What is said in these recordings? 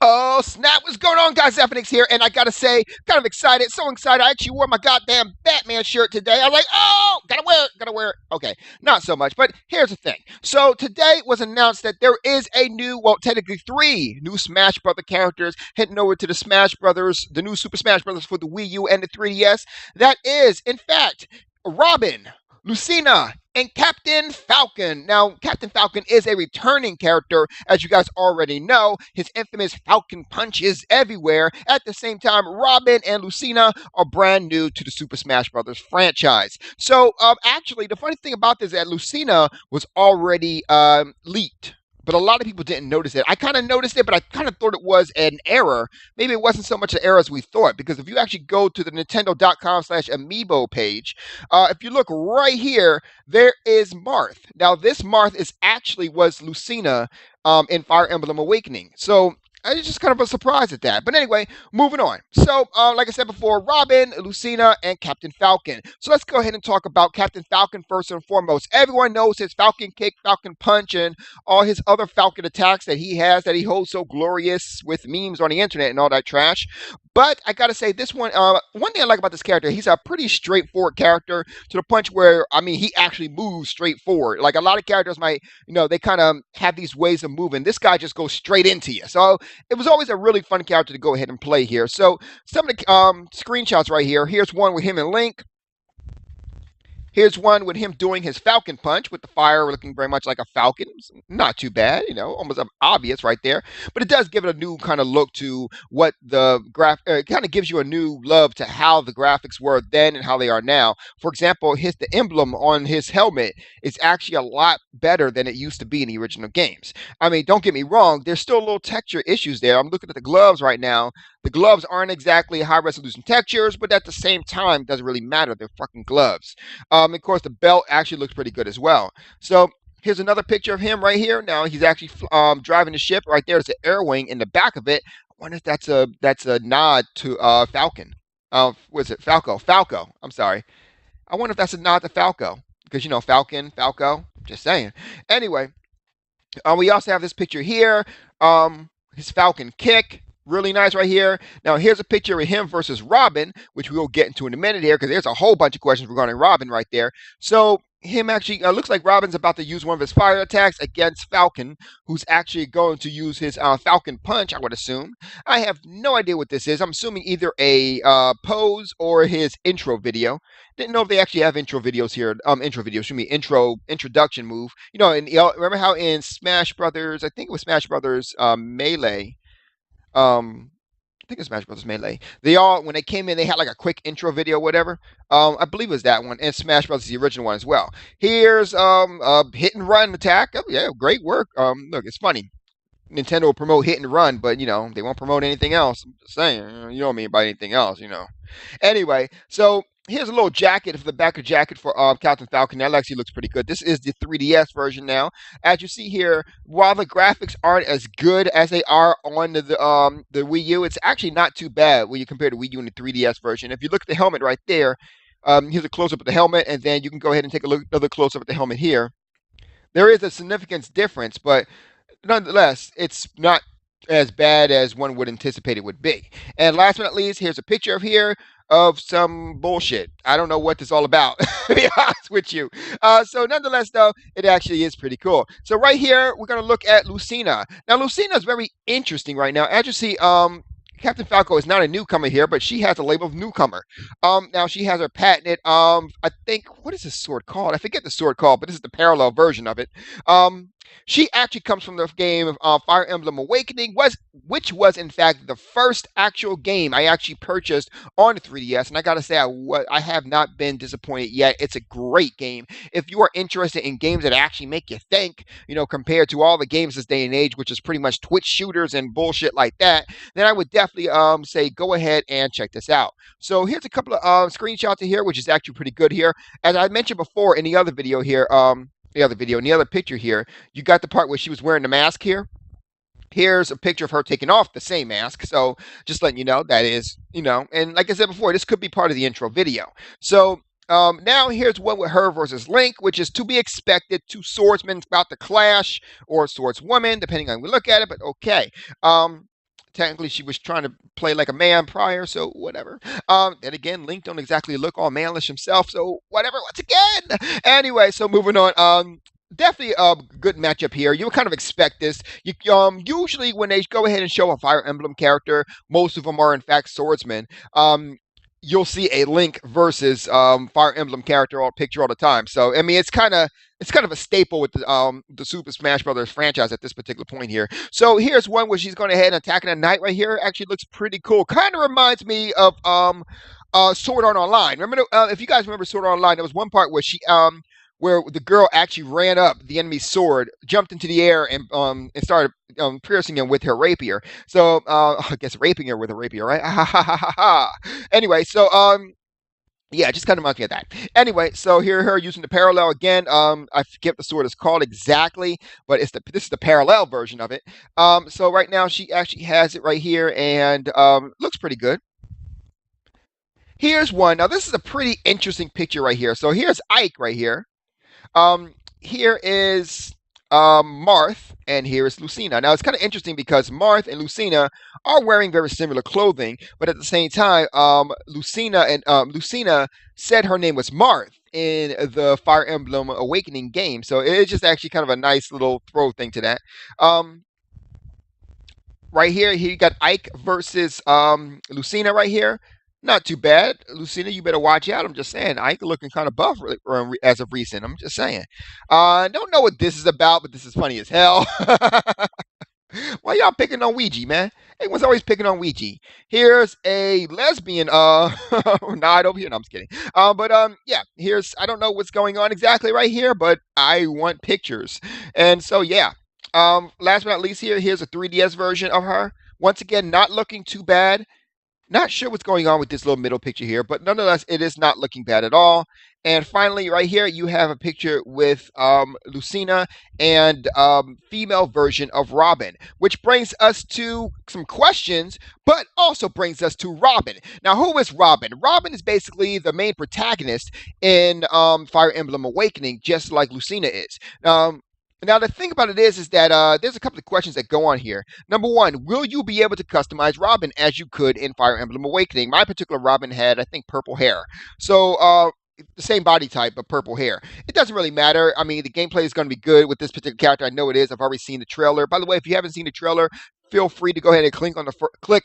Oh snap! What's going on, guys? Zephyrnix here, and I gotta say, kind of excited, so excited. I actually wore my goddamn Batman shirt today. I was like, oh, gotta wear it, gotta wear it. Okay, not so much, but here's the thing. So today it was announced that there is a new, well, technically three new Smash Brother characters heading over to the Smash Brothers, the new Super Smash Brothers for the Wii U and the 3DS. That is, in fact, Robin, Lucina, and Captain Falcon. Now, Captain Falcon is a returning character, as you guys already know. His infamous Falcon Punch is everywhere. At the same time, Robin and Lucina are brand new to the Super Smash Bros. Franchise. So, actually, the funny thing about this is that Lucina was already leaked. But a lot of people didn't notice it. I kind of noticed it, but I kind of thought it was an error. Maybe it wasn't so much an error as we thought, because if you actually go to the Nintendo.com/Amiibo page, if you look right here, there is Marth. Now, this Marth was Lucina in Fire Emblem Awakening. So I was just kind of a surprise at that. But anyway, moving on. So, like I said before, Robin, Lucina, and Captain Falcon. So let's go ahead and talk about Captain Falcon first and foremost. Everyone knows his Falcon Kick, Falcon Punch, and all his other Falcon attacks that he has that he holds so glorious with memes on the internet and all that trash. But I gotta say, this one thing I like about this character, he's a pretty straightforward character to the punch where, I mean, he actually moves straight forward. Like a lot of characters might, they kind of have these ways of moving. This guy just goes straight into you. So it was always a really fun character to go ahead and play here. So some of the screenshots right here. Here's one with him and Link. Here's one with him doing his Falcon Punch with the fire looking very much like a falcon. Not too bad, almost obvious right there. But it does give it a new kind of look to what the it kind of gives you a new love to how the graphics were then and how they are now. For example, the emblem on his helmet is actually a lot better than it used to be in the original games. I mean, don't get me wrong, there's still little texture issues there. I'm looking at the gloves right now. The gloves aren't exactly high resolution textures, but at the same time, it doesn't really matter. They're fucking gloves. Of course, the belt actually looks pretty good as well. So here's another picture of him right here. Now he's actually driving the ship. Right there's the air wing in the back of it. I wonder if that's a nod to Falcon. Was it Falco? Falco. I'm sorry. I wonder if that's a nod to Falco because Falcon, Falco. Just saying. Anyway, we also have this picture here. His Falcon kick. Really nice right here. Now, here's a picture of him versus Robin, which we will get into in a minute here, because there's a whole bunch of questions regarding Robin right there. So, him actually, looks like Robin's about to use one of his fire attacks against Falcon, who's actually going to use his Falcon Punch, I would assume. I have no idea what this is. I'm assuming either a pose or his intro video. Didn't know if they actually have intro videos here. Introduction move. And remember how in Smash Brothers, I think it was Smash Brothers Melee, I think it's Smash Bros. Melee. They all, when they came in, they had like a quick intro video, or whatever. I believe it was that one, and Smash Bros. The original one as well. Here's a hit and run attack. Oh yeah, great work. Look, it's funny. Nintendo will promote hit and run, but they won't promote anything else. I'm just saying, you know what I mean by anything else, Anyway, so here's a little jacket for the back of jacket for Captain Falcon. That actually looks pretty good. This is the 3DS version now. As you see here, while the graphics aren't as good as they are on the Wii U, it's actually not too bad when you compare the Wii U and the 3DS version. If you look at the helmet right there, here's a close-up of the helmet, and then you can go ahead and take another close-up at the helmet here. There is a significant difference, but nonetheless, it's not as bad as one would anticipate it would be. And last but not least, here's a picture of some bullshit. I don't know what this is all about, to be honest with you. So nonetheless, though, it actually is pretty cool. So right here, we're going to look at Lucina. Now, Lucina is very interesting right now. As you see, Captain Falco is not a newcomer here, but she has a label of newcomer. Now she has her patented, I think, what is this sword called? I forget the sword called, but this is the parallel version of it. She actually comes from the game Fire Emblem Awakening, which was in fact the first actual game I actually purchased on the 3DS, and I gotta say I have not been disappointed yet. It's a great game. If you are interested in games that actually make you think, compared to all the games this day and age, which is pretty much Twitch shooters and bullshit like that, then I would definitely say go ahead and check this out. So here's a couple of screenshots here, which is actually pretty good here. As I mentioned before in the other video here, in the other picture here, you got the part where she was wearing the mask here. Here's a picture of her taking off the same mask. So just letting you know that is, and like I said before, this could be part of the intro video. So now here's one with her versus Link, which is to be expected. Two swordsmen about to clash, or swordswoman, depending on how we look at it, but okay. technically she was trying to play like a man prior, so whatever. And again, Link don't exactly look all manlish himself, so whatever. Once again, anyway, so moving on. Definitely a good matchup here. You would kind of expect this. Usually when they go ahead and show a Fire Emblem character, most of them are in fact swordsmen. You'll see a Link versus Fire Emblem character or picture all the time. So I mean, it's kind of a staple with the Super Smash Brothers franchise at this particular point here. So here's one where she's going ahead and attacking a knight right here. Actually looks pretty cool. Kind of reminds me of Sword Art Online. Remember, if you guys remember Sword Art Online, there was one part where where the girl actually ran up the enemy's sword, jumped into the air, and started piercing him with her rapier. So I guess raping her with a rapier, right? Anyway, so yeah, just kind of reminds me of that. Anyway, so here her using the parallel again. I forget what the sword is called exactly, but this is the parallel version of it. So right now she actually has it right here, and looks pretty good. Here's one. Now this is a pretty interesting picture right here. So here's Ike right here. Here is Marth, and here is Lucina. Now it's kind of interesting because Marth and Lucina are wearing very similar clothing, but at the same time, Lucina said her name was Marth in the Fire Emblem Awakening game. So it's just actually kind of a nice little throw thing to that. Right here you got Ike versus Lucina right here. Not too bad. Lucina, you better watch out. I'm just saying. Ike looking kind of buff as of recent. I'm just saying. I don't know what this is about, but this is funny as hell. Why y'all picking on Ouija, man? Everyone's always picking on Ouija. Here's a lesbian nod over here. No, I'm just kidding. Yeah, I don't know what's going on exactly right here, but I want pictures. And so yeah. Last but not least here's a 3DS version of her. Once again, not looking too bad. Not sure what's going on with this little middle picture here, but nonetheless, it is not looking bad at all. And finally, right here, you have a picture with Lucina and female version of Robin, which brings us to some questions, but also brings us to Robin. Now, who is Robin? Robin is basically the main protagonist in Fire Emblem Awakening, just like Lucina is. Now, the thing about it is that there's a couple of questions that go on here. Number one, will you be able to customize Robin as you could in Fire Emblem Awakening? My particular Robin had, I think, purple hair. So, the same body type, but purple hair. It doesn't really matter. I mean, the gameplay is going to be good with this particular character. I know it is. I've already seen the trailer. By the way, if you haven't seen the trailer, feel free to go ahead and click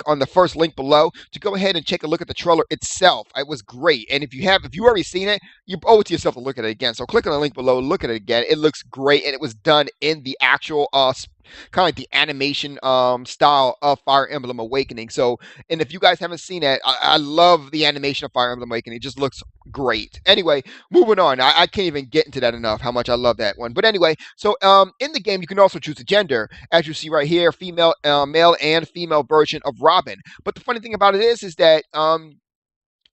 on the first link below to go ahead and take a look at the trailer itself. It was great. And if you already seen it, you owe it to yourself to look at it again. So click on the link below, look at it again. It looks great, and it was done in the actual kind of like the animation style of Fire Emblem Awakening. So, and if you guys haven't seen it, I love the animation of Fire Emblem Awakening. It just looks great. Anyway, moving on. I can't even get into that enough, how much I love that one. But anyway, so in the game, you can also choose a gender, as you see right here, female, male and female version of Robin. But the funny thing about it is that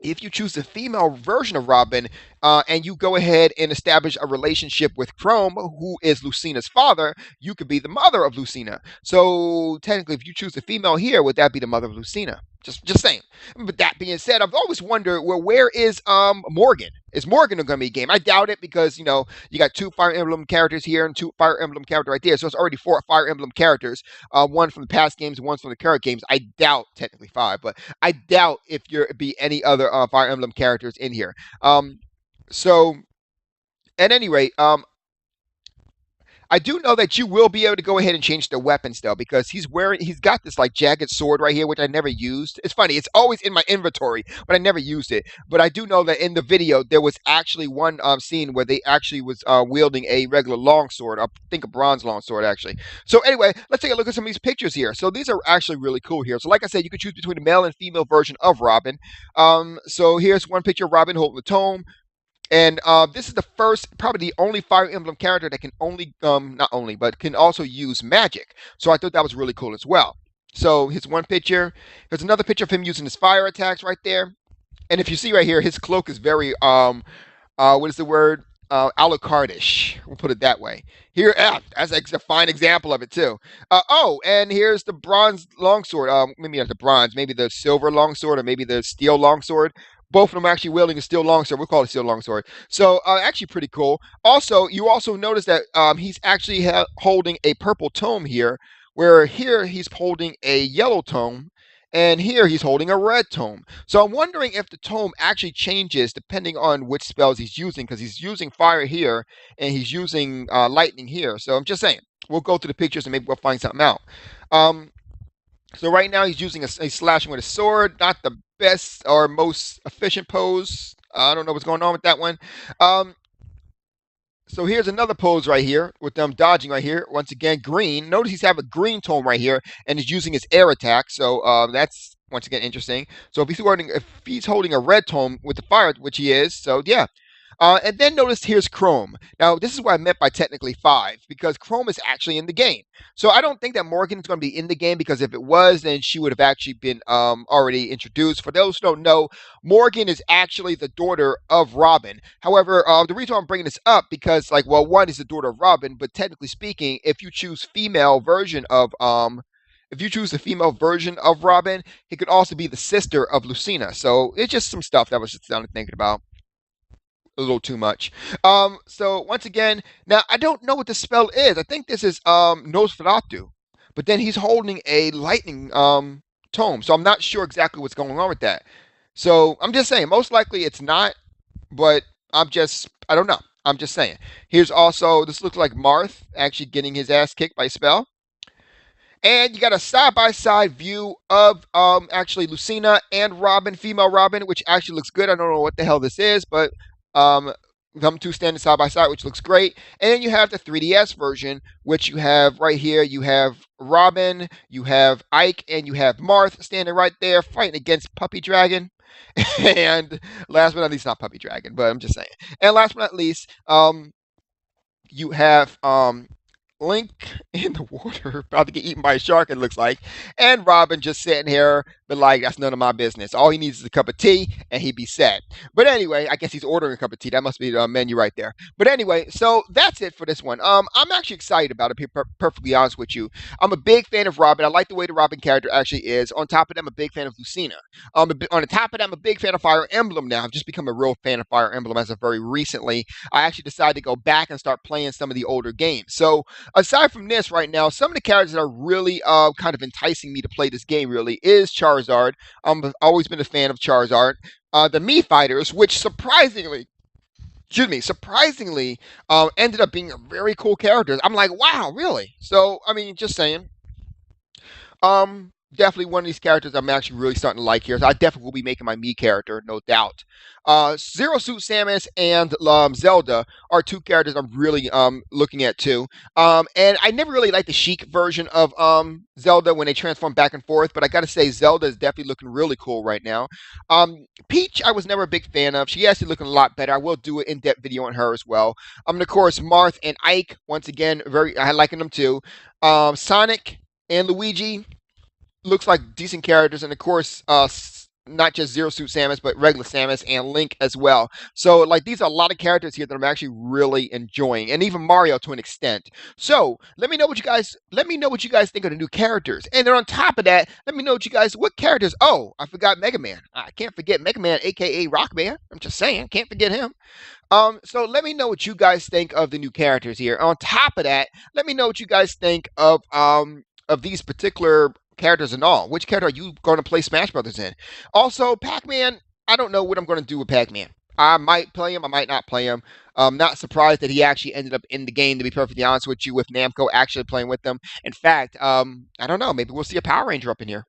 if you choose the female version of Robin and you go ahead and establish a relationship with Chrome, who is Lucina's father, you could be the mother of Lucina. So technically, if you choose the female here, would that be the mother of Lucina? Just saying. But that being said, I've always wondered, well, where is Morgan? Is Morgan going to be a game? I doubt it because, you got 2 Fire Emblem characters here and 2 Fire Emblem characters right there. So it's already 4 Fire Emblem characters. One from the past games and one from the current games. I doubt, technically 5, but I doubt if there be any other Fire Emblem characters in here. So, at any rate, I do know that you will be able to go ahead and change the weapons though, because he's got this like jagged sword right here, which I never used. It's funny, it's always in my inventory, but I never used it. But I do know that in the video, there was actually one scene where they actually was wielding a regular longsword. I think a bronze longsword actually. So anyway, let's take a look at some of these pictures here. So these are actually really cool here. So like I said, you can choose between the male and female version of Robin. So here's one picture of Robin holding the tome. And this is the first, probably the only Fire Emblem character that can but can also use magic. So I thought that was really cool as well. So here's one picture. There's another picture of him using his fire attacks right there. And if you see right here, his cloak is very, what is the word? Alucardish. We'll put it that way. Here, that's a fine example of it too. And here's the bronze longsword. Maybe not the bronze, maybe the silver longsword, or maybe the steel longsword. Both of them actually wielding a steel longsword. We'll call it a steel longsword. So actually pretty cool. Also, you also notice that he's actually holding a purple tome here, where here he's holding a yellow tome, and here he's holding a red tome. So I'm wondering if the tome actually changes depending on which spells he's using, because he's using fire here and he's using lightning here. So I'm just saying, we'll go through the pictures and maybe we'll find something out. Um, so right now he's using he's slashing with a sword, not the best or most efficient pose. I don't know what's going on with that one. Um, so here's another pose right here with them dodging right here. Once again, green. Notice he's have a green tone right here, and he's using his air attack. So that's once again interesting. So if he's holding a red tone with the fire, which he is, so yeah. And then notice here's Chrome. Now, this is what I meant by technically 5, because Chrome is actually in the game. So I don't think that Morgan is going to be in the game, because if it was, then she would have actually been already introduced. For those who don't know, Morgan is actually the daughter of Robin. However, the reason I'm bringing this up, because, like, well, one is the daughter of Robin, but technically speaking, if you choose if you choose the female version of Robin, it could also be the sister of Lucina. So it's just some stuff that I was just thinking about a little too much. So once again, now I don't know what the spell is. I think this is Nosferatu, but then he's holding a lightning tome, so I'm not sure exactly what's going on with that. So I'm just saying, most likely it's not, but I don't know. I'm just saying. Here's also, this looks like Marth actually getting his ass kicked by spell. And you got a side-by-side view of actually Lucina and Robin, female Robin, which actually looks good. I don't know what the hell this is, but um, them two standing side by side, which looks great. And then you have the 3DS version, which you have right here. You have Robin, you have Ike, and you have Marth standing right there fighting against Puppy Dragon. And last but not least, not Puppy Dragon, but I'm just saying. And last but not least, you have Link in the water, about to get eaten by a shark, it looks like. And Robin just sitting here, but like, that's none of my business. All he needs is a cup of tea, and he'd be set. But anyway, I guess he's ordering a cup of tea. That must be the menu right there. But anyway, so that's it for this one. I'm actually excited about it, to be perfectly honest with you. I'm a big fan of Robin. I like the way the Robin character actually is. On top of that, I'm a big fan of Lucina. On the top of that, I'm a big fan of Fire Emblem now. I've just become a real fan of Fire Emblem as of very recently. I actually decided to go back and start playing some of the older games. So aside from this right now, some of the characters that are really kind of enticing me to play this game really is Charizard. I've always been a fan of Charizard. The Mii Fighters, which surprisingly ended up being very cool characters. I'm like, wow, really? So, I mean, just saying. Definitely one of these characters I'm actually really starting to like here. So I definitely will be making my Mii character, no doubt. Zero Suit Samus and Zelda are two characters I'm really looking at too. And I never really liked the Sheik version of Zelda when they transform back and forth, but I gotta say Zelda is definitely looking really cool right now. Peach, I was never a big fan of. She actually looking a lot better. I will do an in-depth video on her as well. And of course, Marth and Ike, once again, I liking them too. Sonic and Luigi looks like decent characters, and of course, not just Zero Suit Samus, but regular Samus and Link as well. So, like, these are a lot of characters here that I'm actually really enjoying, and even Mario to an extent. So, let me know what you guys think of the new characters, and then on top of that, let me know what characters. Oh, I forgot Mega Man. I can't forget Mega Man, aka Rockman. I'm just saying, can't forget him. So let me know what you guys think of the new characters here. On top of that, let me know what you guys think of these particular characters and all. Which character are you going to play Smash Brothers in? Also, Pac-Man, I don't know what I'm going to do with Pac-Man. I might play him, I might not play him. I'm not surprised that he actually ended up in the game, to be perfectly honest with you, with Namco actually playing with them. In fact, I don't know, maybe we'll see a Power Ranger up in here.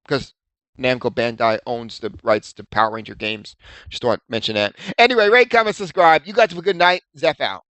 Because Namco Bandai owns the rights to Power Ranger games. Just want to mention that. Anyway, rate, comment, subscribe. You guys have a good night. Zeph out.